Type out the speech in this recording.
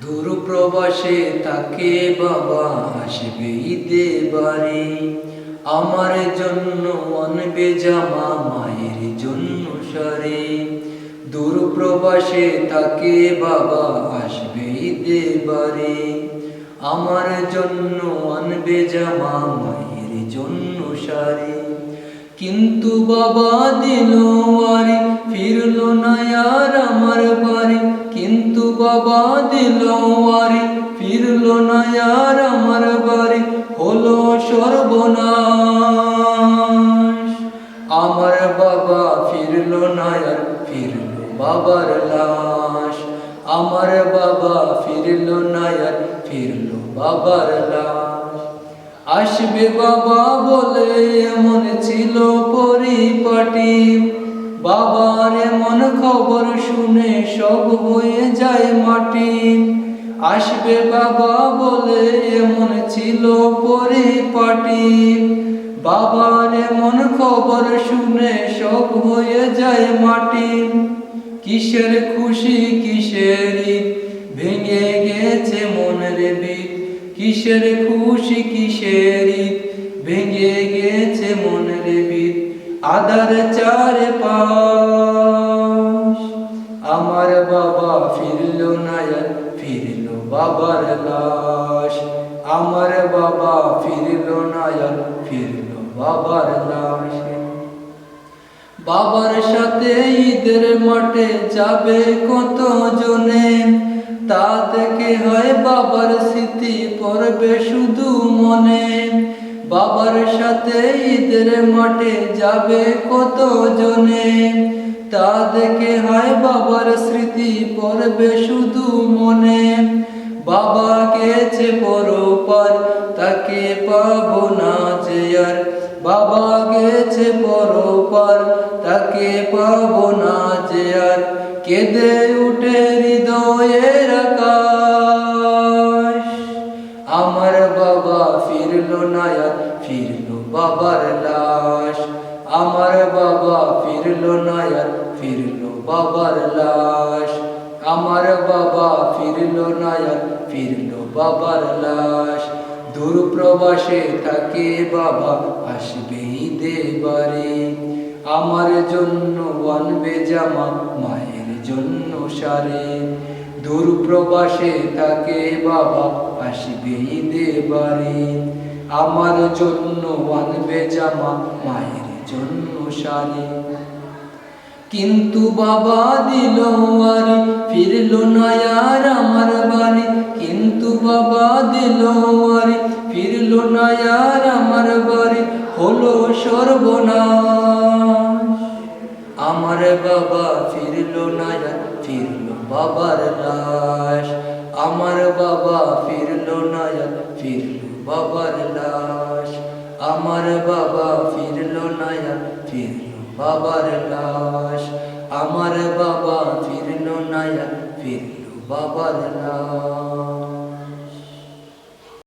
দূর প্রবাসে তাকে বাবা আসবে ঈদে বাড়ি, আমার জন্য আনবে জামা, মায়ের জন্য শাড়ি। দূর প্রবাসে তাকে বাবা আসবে ঈদে বাড়ি, আমার জন্য আনবে জামা, মায়ের জন্য শাড়ি। কিন্তু বাবা দিল আরে ফিরল না আর আমার বাড়ি, কিন্তু বাবা দিল আরে ফিরল না আর আমার বাড়ি, হলো সর্বনাশ। আমার বাবা ফিরল না আর ফিরল বাবার লাশ, আমার বাবা ফিরল না আর ফিরল বাবার লাশ। আসবে বাবা বলে এমন ছিল পরিপাটি, বাবার এমন খবর শুনে সব হয়ে যায় মাটি। আসবে বাবা বলে এমন ছিল পরিপাটি, বাবার এমন খবর শুনে সব হয়ে যায় মাটি। কিসের খুশি কিসের ঈদ, ভেঙে গেছে মনের বিদ। কিসের খুশি কিসের ঈদ, ভেঙে গেছে মনের বিদ। আধার চারপাশ, আমার বাবা ফিরল না আর ফিরল বাবার লাশ, আমার বাবা ফিরল না আর ফিরল বাবার লাশ। বাবার সাথে ঈদের মাঠে যাবে কত জনে, তা দেখে হয় বাবার স্মৃতি পড়বে শুধু মনে। বাবার সাথে ঈদের মাঠে যাবে কত জনে, তা দেখে হয় বাবার স্মৃতি পড়বে শুধু মনে। বাবা গেছে পরপার, তাকে পাবো না যে আর, বাবা গেছে পরপার, তাকে পাবো না যে আর। কেঁদে উঠে হৃদয়ের আকাশ, আমার বাবা ফিরল না আর ফিরল বাবার লাশ, আমার বাবা ফিরল না আর ফিরল বাবার লাশ, আমার বাবা ফিরল না আর ফিরল বাবার লাশ। দূর প্রবাসে তাকে বাবা আসবে ঈদে বাড়ি, আমার জন্য আনবে জামা, মায়ের জন্য শাড়ি। দূর প্রবাসে তাকে বাবা আসবে ঈদে বাড়ি, আমার জন্য আনবে জামা, মায়ের জন্য শাড়ি। কিন্তু বাবা দিল আরে ফিরল না আর আমার বাড়ি, কিন্তু বাবা দিল আরে ফিরল না আর আমার বাড়ি, হলো সর্বনাশ। আমার বাবা ফিরল না আর ফিরল বাবার লাশ, আমার বাবা ফিরল না আর ফিরল বাবার লাশ, আমার বাবা ফিরল না আর ফিরল বাবার লাশ, আমার বাবা ফিরল না আর ফিরল বাবার লাশ।